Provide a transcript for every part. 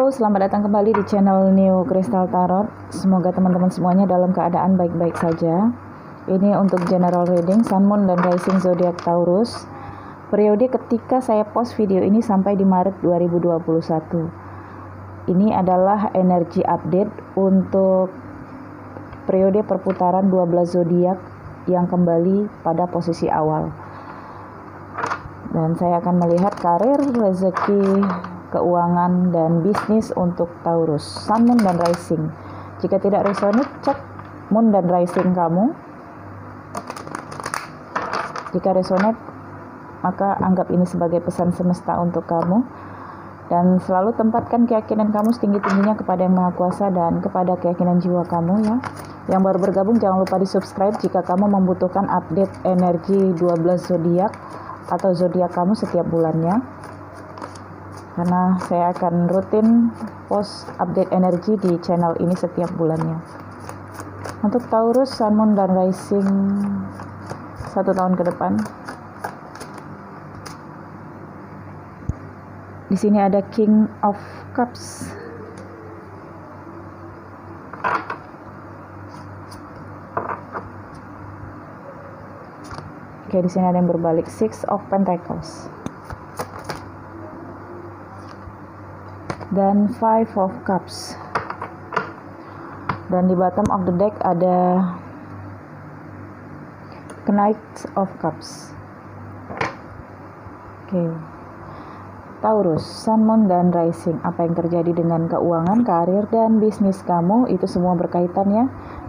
Halo, selamat datang kembali di channel New Crystal Tarot. Semoga teman-teman semuanya dalam keadaan baik-baik saja. Ini untuk general reading Sun, Moon, dan Rising Zodiac Taurus. Periode ketika saya post video ini sampai di Maret 2021. Ini adalah energi update untuk periode perputaran 12 zodiak yang kembali pada posisi awal. Dan saya akan melihat karir, rezeki, keuangan, dan bisnis untuk Taurus, Sun, Moon, dan Rising. Jika tidak resonate, cek Moon dan Rising kamu. Jika resonate, maka anggap ini sebagai pesan semesta untuk kamu. Dan selalu tempatkan keyakinan kamu setinggi-tingginya kepada Yang Maha Kuasa dan kepada keyakinan jiwa kamu ya. Yang baru bergabung jangan lupa di subscribe jika kamu membutuhkan update energi 12 zodiak atau zodiak kamu setiap bulannya. Karena saya akan rutin post update energi di channel ini setiap bulannya. Untuk Taurus, Sun, Moon, dan Rising 1 tahun ke depan. Di sini ada King of Cups. Oke, di sini ada yang berbalik, Six of Pentacles. Dan Five of Cups. Dan di bottom of the deck ada Knight of Cups. Oke. Taurus, Sun, Moon, dan Rising. Apa yang terjadi dengan keuangan, karir, dan bisnis kamu, itu semua berkaitan ya.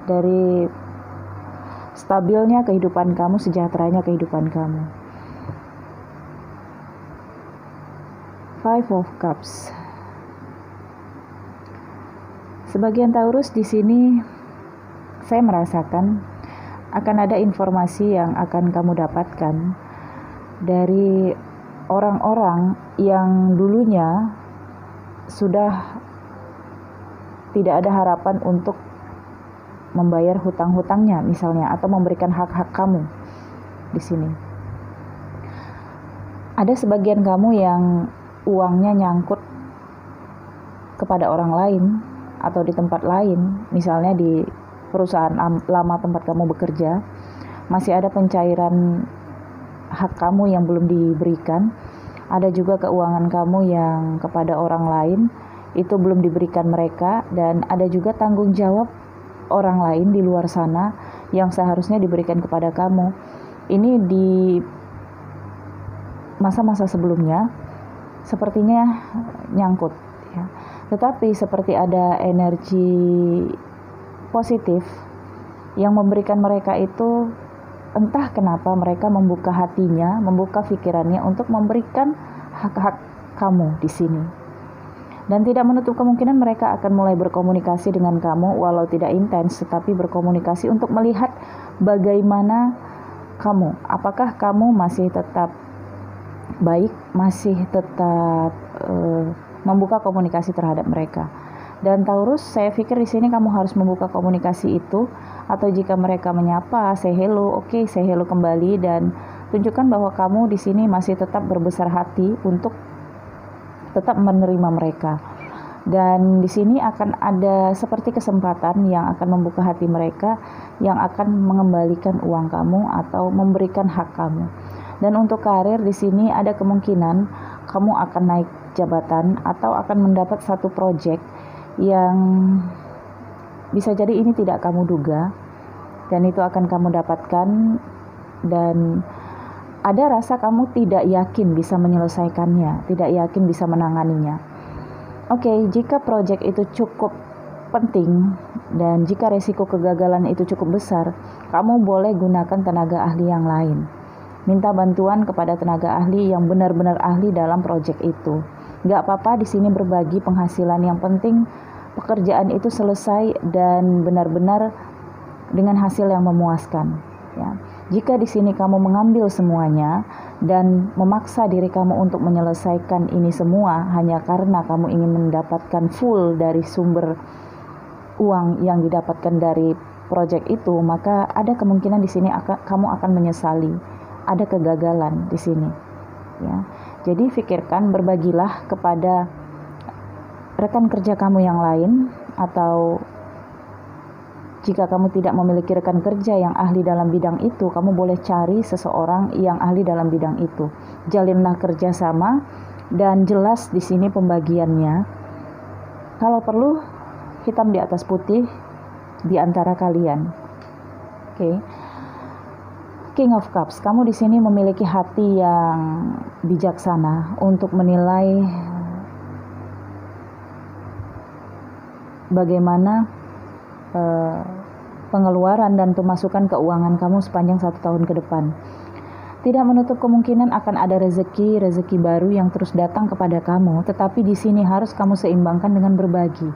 Dari stabilnya kehidupan kamu, sejahteranya kehidupan kamu. Five of Cups. Sebagian Taurus di sini saya merasakan akan ada informasi yang akan kamu dapatkan dari orang-orang yang dulunya sudah tidak ada harapan untuk membayar hutang-hutangnya misalnya, atau memberikan hak-hak kamu di sini. Ada sebagian kamu yang uangnya nyangkut kepada orang lain atau di tempat lain, misalnya di perusahaan lama tempat kamu bekerja, masih ada pencairan hak kamu yang belum diberikan. Ada juga keuangan kamu yang kepada orang lain itu belum diberikan mereka, dan ada juga tanggung jawab orang lain di luar sana yang seharusnya diberikan kepada kamu. Ini di masa-masa sebelumnya sepertinya nyangkut ya. Tetapi seperti ada energi positif yang memberikan mereka itu, entah kenapa mereka membuka hatinya, membuka pikirannya untuk memberikan hak-hak kamu di sini. Dan tidak menutup kemungkinan mereka akan mulai berkomunikasi dengan kamu, walau tidak intens, tetapi berkomunikasi untuk melihat bagaimana kamu. Apakah kamu masih tetap baik, masih tetap membuka komunikasi terhadap mereka. Dan Taurus, saya pikir di sini kamu harus membuka komunikasi itu, atau jika mereka menyapa, say hello, oke, say hello kembali, dan tunjukkan bahwa kamu di sini masih tetap berbesar hati untuk tetap menerima mereka. Dan di sini akan ada seperti kesempatan yang akan membuka hati mereka, yang akan mengembalikan uang kamu atau memberikan hak kamu. Dan untuk karir di sini ada kemungkinan kamu akan naik jabatan atau akan mendapat satu proyek yang bisa jadi ini tidak kamu duga, dan itu akan kamu dapatkan, dan ada rasa kamu tidak yakin bisa menyelesaikannya, tidak yakin bisa menanganinya. Oke, jika proyek itu cukup penting dan jika resiko kegagalan itu cukup besar, kamu boleh gunakan tenaga ahli yang lain. Minta bantuan kepada tenaga ahli yang benar-benar ahli dalam proyek itu. Gak apa-apa di sini berbagi penghasilan, yang penting pekerjaan itu selesai dan benar-benar dengan hasil yang memuaskan. Ya. Jika di sini kamu mengambil semuanya dan memaksa diri kamu untuk menyelesaikan ini semua hanya karena kamu ingin mendapatkan full dari sumber uang yang didapatkan dari proyek itu, maka ada kemungkinan di sini kamu akan menyesali. Ada kegagalan di sini. Ya. Jadi pikirkan, berbagilah kepada rekan kerja kamu yang lain, atau jika kamu tidak memiliki rekan kerja yang ahli dalam bidang itu, kamu boleh cari seseorang yang ahli dalam bidang itu. Jalinlah kerjasama dan jelas di sini pembagiannya. Kalau perlu hitam di atas putih di antara kalian. Oke. King of Cups, kamu di sini memiliki hati yang bijaksana untuk menilai bagaimana pengeluaran dan pemasukan keuangan kamu sepanjang 1 tahun ke depan. Tidak menutup kemungkinan akan ada rezeki baru yang terus datang kepada kamu, tetapi di sini harus kamu seimbangkan dengan berbagi.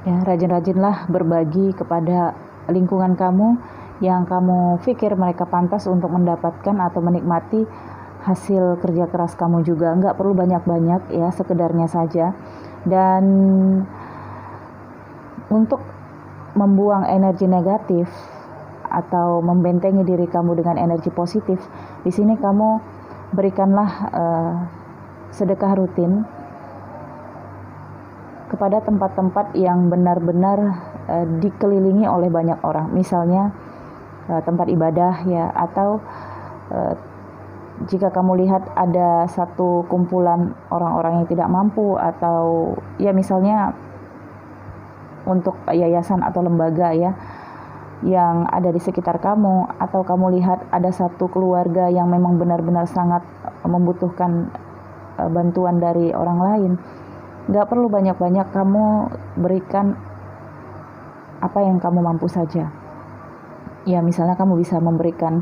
Ya, rajin-rajinlah berbagi kepada lingkungan kamu yang kamu pikir mereka pantas untuk mendapatkan atau menikmati hasil kerja keras kamu juga. Nggak perlu banyak-banyak ya, sekedarnya saja. Dan untuk membuang energi negatif atau membentengi diri kamu dengan energi positif, di sini kamu berikanlah sedekah rutin kepada tempat-tempat yang benar-benar dikelilingi oleh banyak orang, misalnya tempat ibadah ya, atau jika kamu lihat ada satu kumpulan orang-orang yang tidak mampu, atau ya misalnya untuk yayasan atau lembaga ya yang ada di sekitar kamu, atau kamu lihat ada satu keluarga yang memang benar-benar sangat membutuhkan bantuan dari orang lain, nggak perlu banyak-banyak, kamu berikan apa yang kamu mampu saja. Ya misalnya kamu bisa memberikan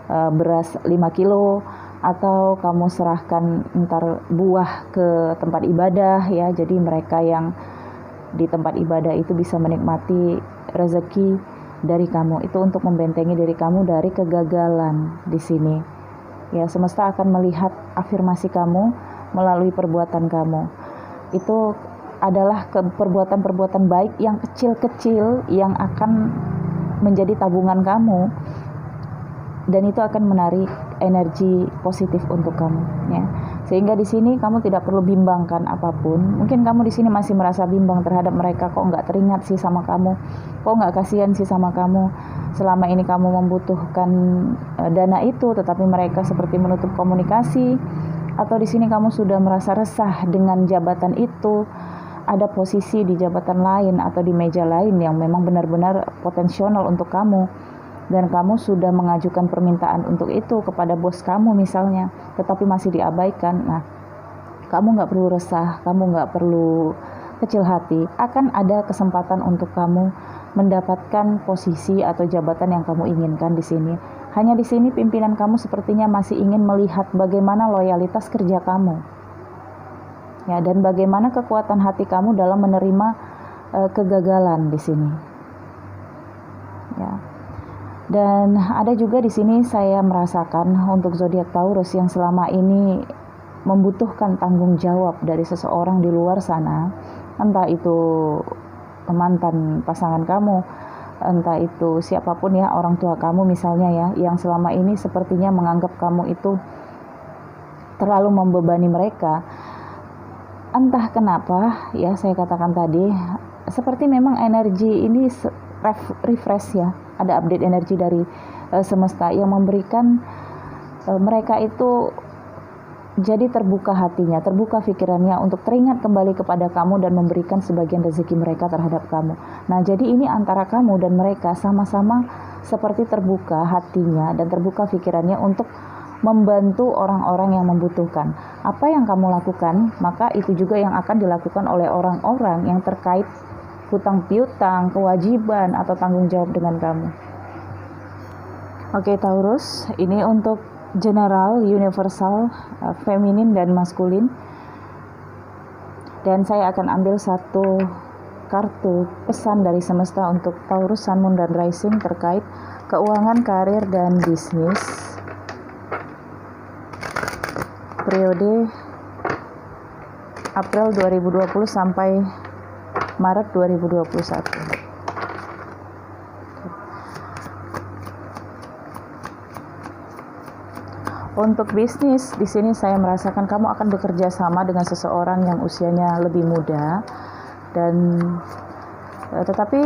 beras 5 kilo, atau kamu serahkan ntar buah ke tempat ibadah ya, jadi mereka yang di tempat ibadah itu bisa menikmati rezeki dari kamu. Itu untuk membentengi diri kamu dari kegagalan di sini. Ya, semesta akan melihat afirmasi kamu melalui perbuatan kamu. Itu adalah perbuatan-perbuatan baik yang kecil-kecil yang akan menjadi tabungan kamu, dan itu akan menarik energi positif untuk kamu ya. Sehingga di sini kamu tidak perlu bimbangkan apapun. Mungkin kamu di sini masih merasa bimbang terhadap mereka, kok nggak teringat sih sama kamu, kok nggak kasihan sih sama kamu. Selama ini kamu membutuhkan dana itu, tetapi mereka seperti menutup komunikasi. Atau di sini kamu sudah merasa resah dengan jabatan itu, ada posisi di jabatan lain atau di meja lain yang memang benar-benar potensial untuk kamu, dan kamu sudah mengajukan permintaan untuk itu kepada bos kamu misalnya, tetapi masih diabaikan. Nah, kamu nggak perlu resah, kamu nggak perlu kecil hati. Akan ada kesempatan untuk kamu mendapatkan posisi atau jabatan yang kamu inginkan di sini. Hanya di sini pimpinan kamu sepertinya masih ingin melihat bagaimana loyalitas kerja kamu. Ya, dan bagaimana kekuatan hati kamu dalam menerima kegagalan di sini. Ya. Dan ada juga di sini saya merasakan untuk zodiak Taurus yang selama ini membutuhkan tanggung jawab dari seseorang di luar sana, entah itu mantan pasangan kamu, entah itu siapapun ya, orang tua kamu misalnya ya, yang selama ini sepertinya menganggap kamu itu terlalu membebani mereka. Entah kenapa ya, saya katakan tadi seperti memang energi ini refresh ya, ada update energi dari semesta yang memberikan mereka itu jadi terbuka hatinya, terbuka pikirannya untuk teringat kembali kepada kamu dan memberikan sebagian rezeki mereka terhadap kamu. Nah, jadi ini antara kamu dan mereka sama-sama seperti terbuka hatinya dan terbuka pikirannya untuk membantu orang-orang yang membutuhkan. Apa yang kamu lakukan, maka itu juga yang akan dilakukan oleh orang-orang yang terkait hutang piutang, kewajiban, atau tanggung jawab dengan kamu. Oke Taurus, ini untuk general, universal, feminin dan maskulin. Dan saya akan ambil satu kartu pesan dari semesta untuk Taurus, Sun, Moon, dan Rising terkait keuangan, karir, dan bisnis. Periode April 2020 sampai Maret 2021. Untuk bisnis, di sini saya merasakan kamu akan bekerja sama dengan seseorang yang usianya lebih muda, dan tetapi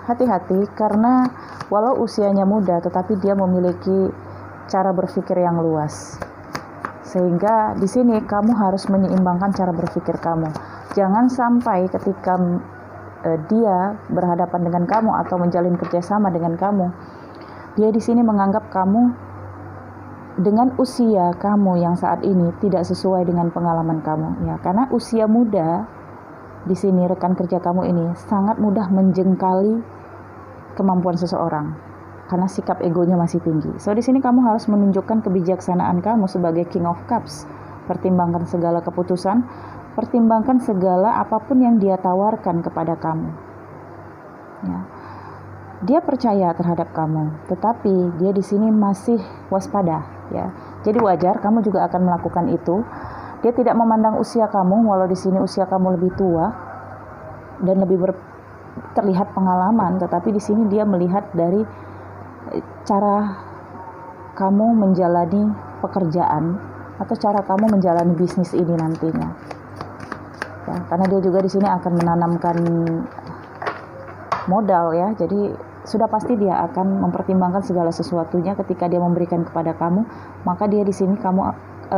hati-hati karena walau usianya muda, tetapi dia memiliki cara berpikir yang luas. Sehingga di sini kamu harus menyeimbangkan cara berpikir kamu. Jangan sampai ketika dia berhadapan dengan kamu atau menjalin kerjasama dengan kamu, dia di sini menganggap kamu dengan usia kamu yang saat ini tidak sesuai dengan pengalaman kamu, ya. Karena usia muda di sini rekan kerja kamu ini sangat mudah menjengkali kemampuan seseorang karena sikap egonya masih tinggi. So di sini kamu harus menunjukkan kebijaksanaan kamu sebagai King of Cups. Pertimbangkan segala keputusan, pertimbangkan segala apapun yang dia tawarkan kepada kamu. Ya. Dia percaya terhadap kamu, tetapi dia di sini masih waspada, ya. Jadi wajar kamu juga akan melakukan itu. Dia tidak memandang usia kamu, walau di sini usia kamu lebih tua dan lebih terlihat pengalaman, tetapi di sini dia melihat dari cara kamu menjalani pekerjaan atau cara kamu menjalani bisnis ini nantinya. Ya, karena dia juga di sini akan menanamkan modal, ya. Jadi sudah pasti dia akan mempertimbangkan segala sesuatunya ketika dia memberikan kepada kamu, maka dia di sini kamu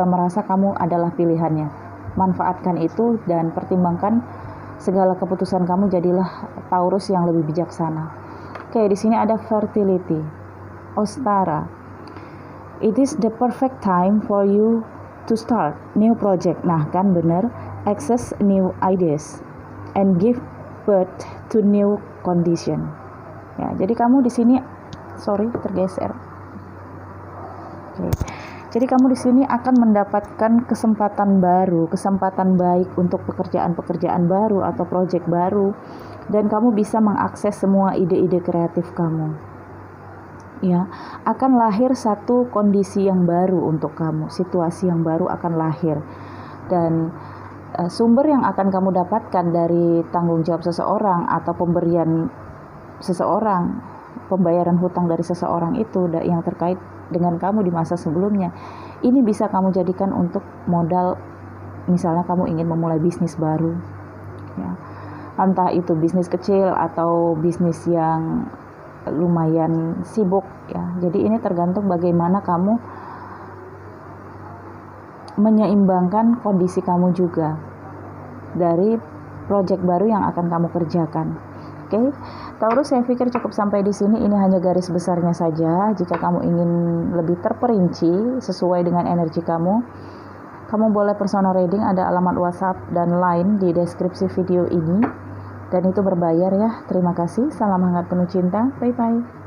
merasa kamu adalah pilihannya. Manfaatkan itu dan pertimbangkan segala keputusan kamu, jadilah Taurus yang lebih bijaksana. Oke, di sini ada fertility. Ostara. It is the perfect time for you to start new project. Nah, kan benar, access new ideas and give birth to new condition. Ya, jadi kamu di sini tergeser. Oke. Jadi kamu di sini akan mendapatkan kesempatan baru, kesempatan baik untuk pekerjaan-pekerjaan baru atau proyek baru, dan kamu bisa mengakses semua ide-ide kreatif kamu. Ya, akan lahir satu kondisi yang baru untuk kamu, situasi yang baru akan lahir, dan sumber yang akan kamu dapatkan dari tanggung jawab seseorang atau pemberian seseorang, pembayaran hutang dari seseorang itu yang terkait dengan kamu di masa sebelumnya, ini bisa kamu jadikan untuk modal. Misalnya kamu ingin memulai bisnis baru, ya. Entah itu bisnis kecil atau bisnis yang lumayan sibuk, ya. Jadi ini tergantung bagaimana kamu menyeimbangkan kondisi kamu juga dari proyek baru yang akan kamu kerjakan. Oke, Taurus, saya pikir cukup sampai di sini. Ini hanya garis besarnya saja. Jika kamu ingin lebih terperinci sesuai dengan energi kamu, kamu boleh personal reading. Ada alamat WhatsApp dan Line di deskripsi video ini, dan itu berbayar, ya. Terima kasih. Salam hangat penuh cinta. Bye bye.